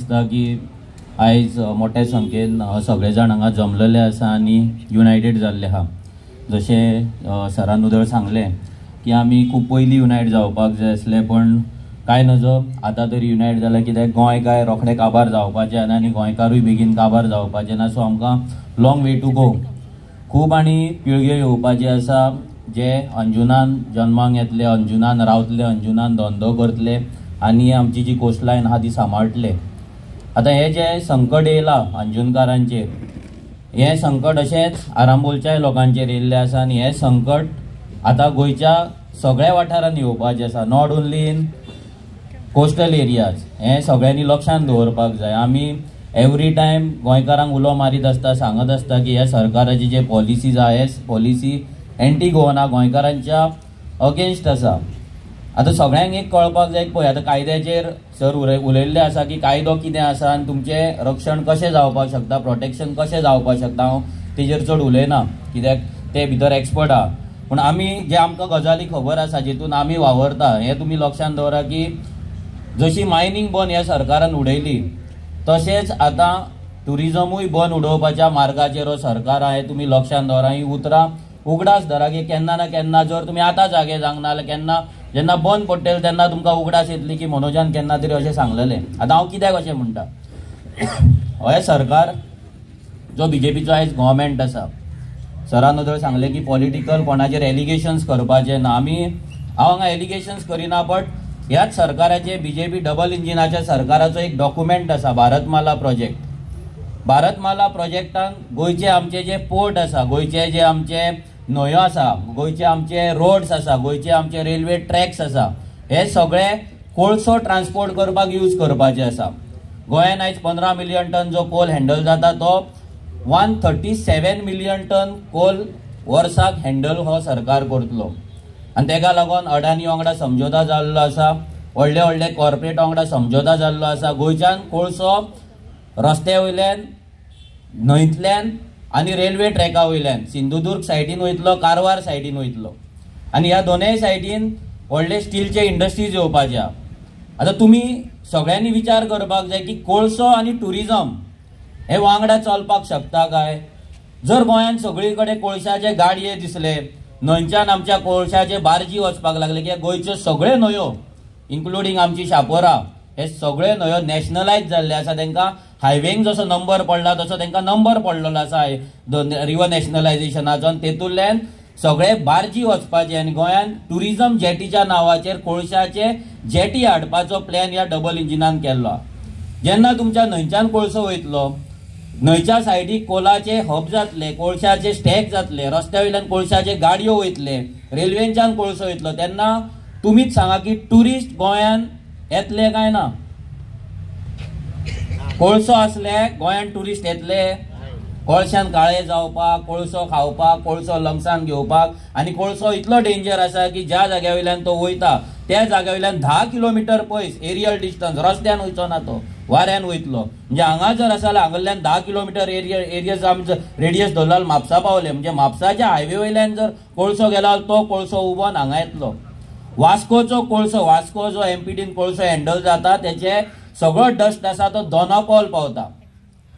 दिसता की आयज मोठ्या संख्येन सगळे जाण हांगा जमलेले आसा आनी युनायटेड जाल्ले आहा। जशें सरान उदळ सांगलें की आमी खूब पयलीं युनायट जावपाक जाय आसले, पण काय नजो आतां तरी युनायट जाल्यार कित्याक गोंय काय रोखडें काबार जावपाचें आनी गोंयकारूय बेगीन काबार जावपाचें ना। सो आमकां लॉंग वे टू गो, खूब आनी पिळग्यो येवपाचे आसा जे अंजुनान जल्माक येतले, अंजुनान रावतले, अंजुनान धंदो करतले आनी आमची जी कोस्टलायन आहा ती सांबाळटले। आतां हे जे संकट येयलां अंजुनकारांचेर, हे संकट अशेंच आरांबोलच्याय लोकांचेर येयल्लें आसा आनी हे संकट आतां गोंयच्या सगळ्या वाठारांनी येवपाचें आसा, not only in coastal areas. हे सगळ्यांनी लक्षांत दवरपाक जाय। आमी एवरी टायम गोंयकारांक उलो मारीत आसता, सांगत आसता की ह्या सरकाराचे जे पॉलिसीज आहा हे पॉलिसी एंटी गोवना, गोंयकारांच्या अगेन्स्ट आसा। आतां सगळ्यांक एक कळपाक जाय पळय, आतां कायद्याचेर सर उलयल्लें आसा की कायदो कितें आसा आनी तुमचें रक्षण कशें जावपाक शकता, प्रोटेक्शन कशें जावपाक शकता। हांव तेजेर चड उलयना कित्याक ते भितर एक्सपर्ट आहा, पूण आमी जे आमकां गजाली खबर आसा जेतून आमी वावरता हे तुमी लक्षांत दवरा की जशी मायनींग बंद ह्या सरकारान उडयली तशेंच आतां ट्युरिजमूय बंद उडोवपाच्या मार्गाचेर हो सरकार आहा। हे तुमी लक्षांत दवरा। ही उतरां उगडास धरा की केन्ना ना केन्ना जर तुमी आतां जागे जावंक ना जाल्यार केन्ना जेन्ना बंद पडटलें तेन्ना तुमकां उगडास येतली की मनोजान केन्ना तरी अशें सांगलेलें। आतां हांव कित्याक अशें म्हणटा, हो सरकार जो बीजेपीचो आयज गव्हर्मेंट आसा, सरान उदळ सांगलें की पॉलिटिकल कोणाचेर एलिगेशन्स करपाचें ना। हांव हांगा एलिगेशन्स करिना, बट ह्याच सरकाराचे बीजेपी डबल इंजिनाच्या सरकाराचो एक डॉक्युमेंट आसा, भारतमाला प्रोजेक्ट। भारतमाला प्रोजेक्टान गोंयचे आमचे जे पोर्ट आसा, गोंयचे जे आमचे न्हंयो आसा, गोंयचे आमचे रोड्स आसा, गोंयचे आमचे रेल्वे ट्रॅक्स आसा, हे सगळे कोळसो ट्रान्सपोर्ट करपाक यूज करपाचे आसा। गोंयान आयज 15 मिलियन टन जो कोल हँडल जाता तो 137 मिलियन टन कोल वर्साक हँडल हो सरकार करतलो। आनी तेका लागून अडानी वांगडा समझोता जाल्लो आसा, व्हडले व्हडले कॉर्पोरेट वांगडा समझोता जाल्लो आसा। गोंयच्यान कोळसो रस्त्या वयल्यान, न्हंयतल्यान आनी रेल्वे ट्रॅका वयल्यान सिंधुदुर्ग सायडीन वयतलो, कारवार सायडीन वयतलो आनी ह्या दोनूय सायडीन व्हडले स्टीलचे इंडस्ट्रीज येवपाचे आहा। आतां तुमी सगळ्यांनी विचार करपाक जाय की कोळसो आनी ट्युरिजम हे वांगडा चलपाक शकता काय? जर गोंयान सगळी कडेन कोळशाचे गाडये दिसले, न्हंयच्यान आमच्या कोळशाचे बार्जी वचपाक लागले, की गोंयच्यो सगळ्यो न्हंयो इन्क्लुडींग आमची शापोरा हे सगळे न्हंयो नॅशनलायज जाल्ले आसा। तांकां हायवेंक जसो नंबर पडला तसो तांकां नंबर पडलेलो आसा रिवर नॅशनलायझेशनाचो, आनी तेतूंतल्यान सगळे बार्जी वचपाचे आनी गोंयान ट्युरिजम जेटीच्या नांवाचेर कोळशाचे जेटी हाडपाचो प्लॅन ह्या डबल इंजिनान केल्लो। जेन्ना तुमच्या न्हंयच्यान कोळसो वयतलो, न्हंयच्या सायडीक कोलाचे हब जातले, कोळशाचे स्टॅक जातले, रस्त्या वयल्यान कोळशाचे गाडयो वयतले, रेल्वेंच्यान कोळसो वयतलो, तेन्ना तुमीच सांगा की ट्युरिस्ट गोंयान येतले काय ना? कोळसो असले गोंयान ट्युरिस्ट येतले? कोळशान काळे जावपाक, कोळसो खावपाक, कोळसो लंग्सान घेवपाक, आनी कोळसो इतलो डेंजर आसा की ज्या जाग्या वयल्यान तो वयता त्या जाग्या वयल्यान 10 किलोमीटर पयस एरियल डिस्टन्स, रस्त्यान वयचो ना तो, वाऱ्यान वयतलो। म्हणजे हांगा जर आसा जाल्यार हांगल्यान 10 किलोमीटर एरियस आमचो रेडियस धरला म्हापसा पावले, म्हणजे म्हापसाच्या हायवे वयल्यान जर कोळसो गेला तो कोळसो उबोन हांगा येतलो। वास्कोचो कोळसो, वास्को जो एमपीडीन कोळसो हँडल जाता त्याचे सगळो डस्ट आसा तो दोनापावल पावता।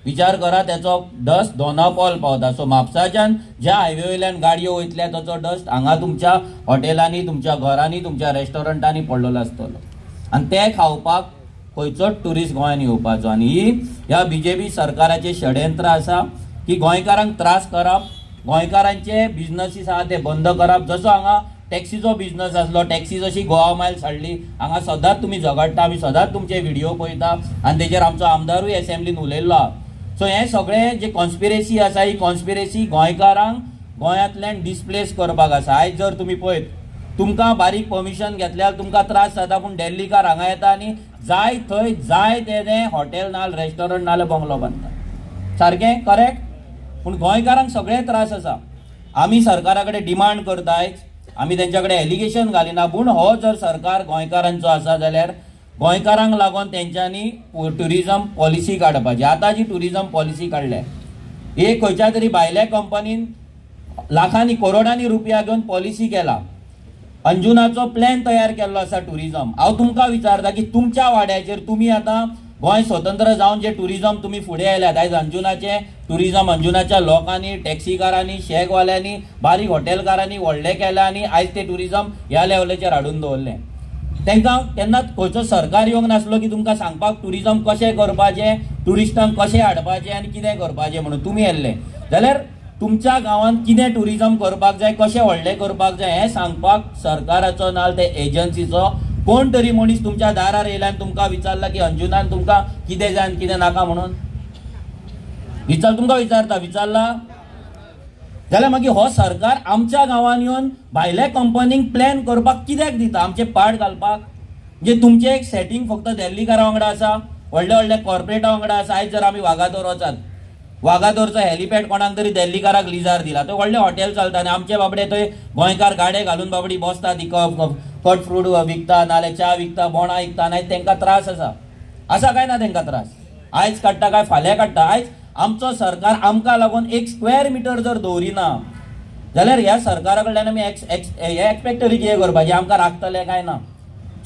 विचार करा, त्याचो डस्ट दोनापावल पावता। सो म्हापसाच्यान ज्या हायवे वयल्यान गाडयो वयतल्या ताचो डस्ट हांगा तुमच्या हॉटेलांनी, तुमच्या घरांनी, तुमच्या रेस्टॉरंटांनी पडलेलो आसतलो, आनी ते खावपाक खंयचोच ट्युरिस्ट गोंयान येवपाचो। आनी ही ह्या बीजेपी सरकाराचे षडयंत्र आसा की गोंयकारांक त्रास करप, गोंयकारांचे बिझनसीस आहा ते बंद करप। जसो हांगा टॅक्सीचो बिझनस आसलो, टॅक्सी जशी गोवा मायल्स हाडली, हांगा सदांच तुमी झगडटा, आमी सदांच तुमचे व्हिडिओ पळयता आनी तेजेर आमचो आमदारूय असेंब्लीन उलयल्लो आहा। सो हे सगळे जे कॉन्स्पिरेसी आसा, ही कॉन्स्पिरेसी गोंयकारांक गोंयांतल्यान डिस्प्लेस करपाक आसा। आयज जर तुमी पळयत, तुमकां बारीक परमिशन घेतल्यार तुमकां त्रास जाता, पूण दिल्लीकार हांगा येता आनी जाय थंय जाय तें हॉटेल नाल्यार रेस्टॉरंट नाल्यार बंगलो बांदता। सारकें करेक्ट? पूण गोंयकारांक सगळे त्रास आसा। आमी सरकारा कडेन डिमांड करताय, आमी तेंच्या कडेन एलिगेशन घालिना, पूण हो जर सरकार गोंयकारांचो आसा जाल्यार गोंयकारांक लागून तेंच्यांनी ट्युरिजम पॉलिसी काडपाची। आतां जी ट्युरिजम पॉलिसी काडल्या, एक खंयच्या तरी भायल्या कंपनीन लाखांनी करोडांनी रुपया घेवन पॉलिसी केला, अंजुनाचो प्लॅन तयार केल्लो आसा ट्युरिजम। हांव तुमकां विचारता की तुमच्या वाड्याचेर तुमी आतां गोंय स्वतंत्र जावन जे टुरिजम तुम्ही फुडें आयल्यात, आयज अंजुनाचे टुरिजम अंजुनाच्या लोकांनी, टॅक्सीकारांनी, शेकवाल्यांनी, बारीक हॉटेलकारांनी व्हडले केल्या आनी आयज ते टुरिजम ह्या लेवलाचेर हाडून दवरले. तांकां केन्ना खंयचो सरकार येवंक नासलो की तुमकां सांगपाक टुरिजम कशें करपाचें, टुरिस्टांक कशें हाडपाचें आनी कितें करपाचें म्हणून. तुमी येयल्ले जाल्यार तुमच्या गांवांत कितें टुरिजम करपाक जाय, कशें व्हडलें करपाक जाय हें सांगपाक सरकाराचो नाल ते एजन्सीचो कोण तरी मनीस तुमच्या दारार येयल्यान तुमकां विचारला की अंजुनान तुमकां कितें जाय आनी कितें नाका म्हणून तुमकां विचारला जाल्यार मागीर हो सरकार आमच्या गांवांत येवन भायल्या कंपनींक प्लॅन करपाक कित्याक दिता, आमचे पाड घालपाक. म्हणजे तुमचें एक सेटींग फक्त दिल्लीकारा वांगडा आसा, व्हडल्या व्हडल्या कॉर्पोरेटा वांगडा आसा. आयज जर आमी वागातोर वचात, वागातोरचो हेलिपॅड कोणाक तरी दिल्लीकाराक लिजार दिला, तो व्हडले हॉटेल चलता आनी आमचे बाबडे थंय गोंयकार गाडे घालून बाबडी बसता, कट फ्रूट विकता, नाल्यार च्या विकता, बोंडा विकता, आनी तांकां त्रास आसा काय ना तांकां त्रास. आयज काडटा काय फाल्यां काडटा. आयज आमचो सरकार आमकां लागून 1 स्क्वेअर मिटर जर दवरिना जाल्यार ह्या सरकारा कडल्यान आमी एक्सपेक्ट तरी कितें करपाचें, आमकां राखतले काय ना.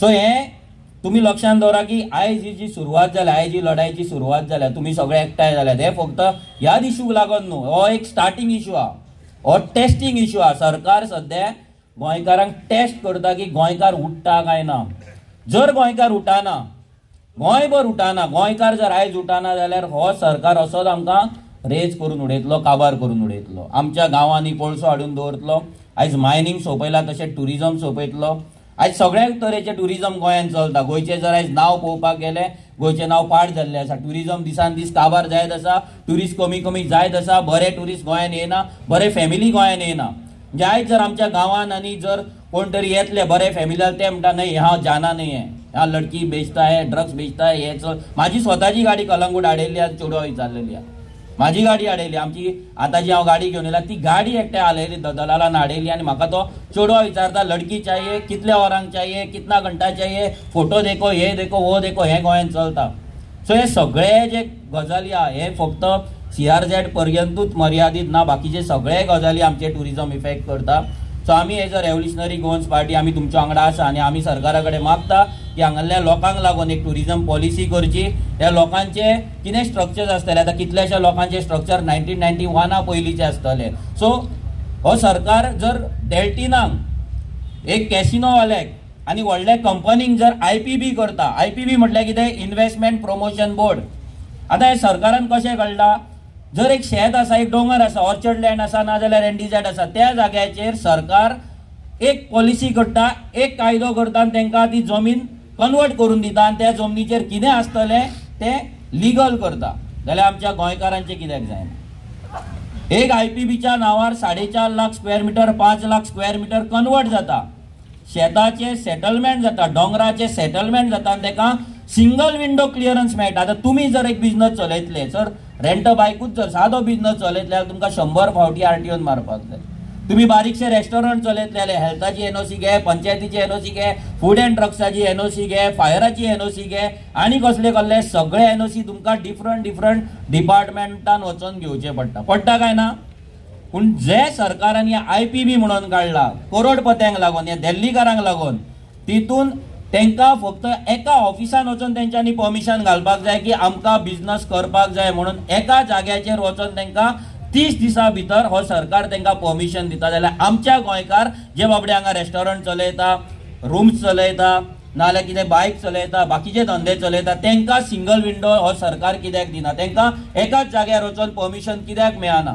सो हें तुमी लक्षांत दवरा की आयज ही जी सुरवात जाल्या, आयज ही लढायची सुरवात जाल्या, तुमी सगळे एकठांय जाल्यात. हे फक्त ह्या इशूक लागून न्हू, हो एक स्टार्टींग इशू आहा, हो टेस्टिंग इशू आहा. सरकार सद्या गोंयकारांक टेस्ट करता की गोंयकार उठता काय ना. जर गोंयकार उठाना, गोंयभर उठाना, गोंयकार जर आयज उठाना जाल्यार हो सरकार असोच आमकां रेज करून उडयतलो, काबार करून उडयतलो. आमच्या गांवांनी कोळसो हाडून दवरतलो. आयज मायनींग सोंपयला तशें टुरिजम सोंपयतलो. आयज सगळ्या तरेचे टुरिजम गोंयांत चलता. गोंयचे जर आयज नांव पळोवपाक गेले, गोंयचें नांव पाड जाल्लें आसा. टुरिजम दिसान दीस काबार जायत आसा, ट्युरिस्ट कमी कमी जायत आसा. बरे ट्युरिस्ट गोंयांत येना, बरे फॅमिली गोंयांत येना. म्हणजे आयज जर आमच्या गांवांत आनी जर कोण तरी येतले बरे फॅमिली ते म्हणटा नाही हांव जाना नाही है, हाँ लड़की बेचता है, ड्रग्स बेचता है, हे चल. माझी स्वताची गाडी कलंगूट हाडयल्ली आसा, चेडवा विचारलेली आहा. माझी गाडी हाडयली, आमची आतां जी हांव गाडी घेवन येयला ती गाडी एकट्या हाडयली, दलालान हाडयली आनी म्हाका तो चेडवा विचारता लड़की चाहिए, कितल्या वरांक चाहिए, कितना घंटा चाहिए, फोटो देखो, हे देखो, वो देखो, हे गोंयांत चलता. सो हे सगळे जे गजाली आहा हे फक्त CRZ पर्यंतूच मर्यादीत ना, बाकीचे सगळे गजाली आमचे टुरिजम इफेक्ट करता. सो आमी as a revolutionary Goans party आमी तुमच्या वांगडा आसा आनी आमी सरकारा कडेन मागता की हांगासरल्या लोकांक लागून एक टुरिजम पॉलिसी करची. ह्या लोकांचे कितें स्ट्रक्चर्स आसतले, आतां कितल्याशा लोकांचे स्ट्रक्चर 1991 पयलींचे आसतले. सो हो सरकार जर डेल्टिनाक एक कॅसिनोवाल्याक आनी व्हडल्या कंपनीक जर IPB करता, IPB म्हटल्यार कितें, इन्व्हेस्टमेंट प्रमोशन बोर्ड. आतां हे सरकारान कशें कळटा, जर एक शेत आसा, एक डोंगर आसा, ऑर्चर्ड लँड आसा, नाजाल्यार NDZ आसा, त्या जाग्याचेर सरकार एक पॉलिसी करता, एक कायदो करता आनी तांकां ती जमीन कन्वर्ट करून दिता आनी त्या जमनीचेर कितें आसतलें तें लिगल करता. जाल्यार आमच्या गोंयकारांचें कित्याक जायना. एक IPBच्या नांवार 4.5 lakh square metre, 5 lakh square metre convert जाता, शेताचे सेटलमेंट जाता, डोंगराचे सेटलमेंट जाता आनी ताका सिंगल विंडो क्लियरन्स मेळटा. आतां तुमी जर एक बिझनस चलयतले, जर रेंट बायकूच जर सादो बिझनस चलयतले जाल्यार तुमकां 100 फावटी RTOन मारपाक जाय. तुम्ही बारीकशे रेस्टॉरंट चलयतले जाल्यार हेल्थाची NOC घे, पंचायतीची NOC घे, फूड एंड ड्रग्साची NOC घे, फायराची NOC घे आनी कसले सगळे NOC तुमकां डिफरंट डिपार्टमेंटान वचून घेवचे पडटा काय ना. पूण जे सरकारान IPB म्हणून काडला करोडपत्यांक लागून, या दिल्लीकारांक लागून, तितून तांकां फक्त एका ऑफिसान वचून तेंच्यांनी परमिशन घालपाक जाय की आमकां बिझनस करपाक जाय म्हणून. एका जाग्याचेर वचून तांकां 30 दिसां भितर हो सरकार तांकां परमिशन दिता. जाल्यार आमच्या गोंयकार जे बाबडे हांगा रेस्टॉरंट चलयता, रूम्स चलयता, नाल्यार कितें बायक चलयता, बाकीचे धंदे चलयता, तांकां सिंगल विंडो हो सरकार कित्याक दिना, तांकां एकाच जाग्यार वचून परमिशन कित्याक मेळना.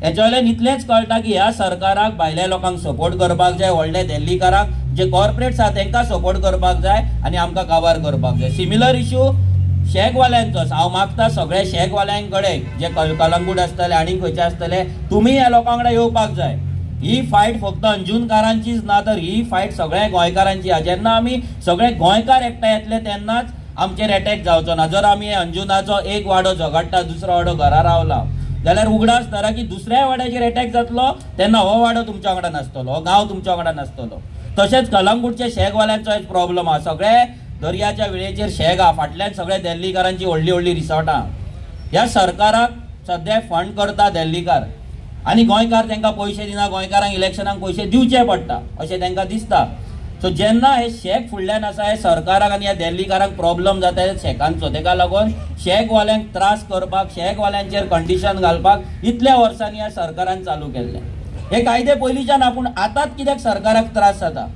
हेच्या वयल्यान इतलेंच कळटा की ह्या सरकाराक भायल्या लोकांक सपोर्ट करपाक जाय, व्हडल्या दिल्लीकारांक जे कॉर्पोरेट्स आहा तांकां सपोर्ट करपाक जाय आनी आमकां काबार करपाक जाय. सिमिलर इशू शेकवाल्यांचो. हांव मागता सगळे शेकवाल्यांक कडेन जे कलंगूट आसतले आनी खंयचे आसतले, तुमी ह्या लोकां कडेन येवपाक जाय. ही फायट फक्त अंजुनकारांचीच ना, तर ही फायट सगळ्या गोंयकारांची आहा. जेन्ना आमी सगळे गोंयकार एकठांय येतले तेन्नाच आमचेर अटॅक जावचो ना. जर आमी अंजुनाचो एक वाडो झगडटा, दुसरो वाडो घरा रावला जाल्यार उगडास धरा की दुसऱ्या वाड्याचेर अटॅक जातलो तेन्ना हो वाडो तुमच्या वांगडा नासतलो, हो गांव तुमच्या वांगडा नासतलो. तशेंच कलंगूटच्या शेकवाल्यांचो एक प्रॉब्लम आहा. सगळे दर्याच्या वेळेचेर शेक आहा, फाटल्यान सगळ्या दिल्लीकारांची व्हडली रिसॉर्टां. ह्या सरकाराक सद्या फंड करता दिल्लीकार आनी गोंयकार तांकां पयशे दिना. गोंयकारांक इलेक्शनाक पयशे दिवचे पडटा अशें तांकां दिसता. सो जेन्ना हे शेक फुडल्यान आसा हे सरकाराक आनी ह्या दिल्लीकारांक प्रॉब्लेम जाता हे शेकांचो, तेका लागून शेकवाल्यांक त्रास करपाक, शेकवाल्यांचेर कंडिशन घालपाक इतल्या वर्सांनी ह्या सरकारान चालू केल्ले हे कायदे पयलींच्यान. आपूण आतांच कित्याक सरकाराक त्रास जाता,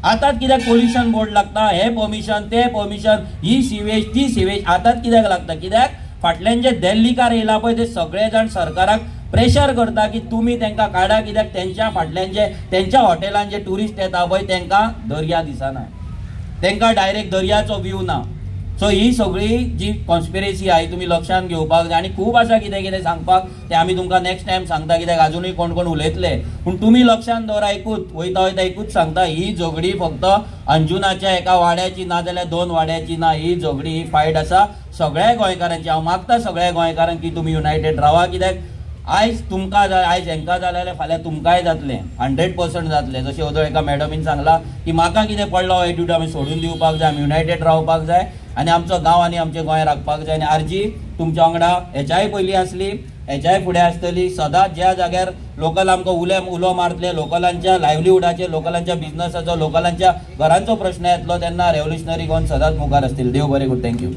आतांच कित्याक पोल्युशन बोर्ड लागता, हे परमिशन ते परमिशन, ही सिवेज ती सिवेज आतांच कित्याक लागता? कित्याक फाटल्यान जे दिल्लीकार येयला पळय ते सगळे जाण सरकाराक प्रेशर करता की तुमी तांकां काडा, कित्याक तेंच्या फाटल्यान जे तेंच्या हॉटेलान जे टुरिस्ट येता पळय तांकां दर्या दिसना, तांकां डायरेक्ट दर्याचो व्यू ना. सो ही सगळी जी कॉन्स्पिरेसी आहे तुमी लक्षात घेवपाक जाय. आनी खूब आसा कितें कितें सांगपाक, ते आमी तुमकां नेक्स्ट टायम सांगता, कित्याक अजुनूय कोण कोण उलयतले. पूण तुमी लक्षात दवरा, एकूच वयता वयता एकूच सांगता, ही झगडी फक्त अंजुनाच्या एका वाड्याची ना जाल्यार 2 वाड्याची ना, ही झगडी ही फायट आसा सगळ्या गोंयकारांची. हांव मागता सगळ्या गोंयकारांक की तुमी युनायटेड रावा, कित्याक आयज तुमकां आयज हांकां जालें जाल्यार फाल्यां तुमकांय जातलें, 100% जातलें. जशें ओदो एका मॅडमीन सांगला की म्हाका कितें पडलो एटिट्यूड आमी सोडून दिवपाक जाय, आमी युनायटेड रावपाक जाय आनी आमचो गांव आनी आमचें गोंय राखपाक जाय. आनी आरजी तुमच्या वांगडा हेच्याय पयलीं आसली, हेच्याय फुडें आसतली. सदांच ज्या जाग्यार लोकल आमकां उलो मारतले, लोकलांच्या लायव्हलीहुडाचेर, लोकलांच्या बिझनसाचो, लोकलांच्या घरांचो प्रश्न येतलो तेन्ना रेव्होल्युशनरी गोवन सदांच मुखार आसतली. देव बरें करूं. थँक्यू.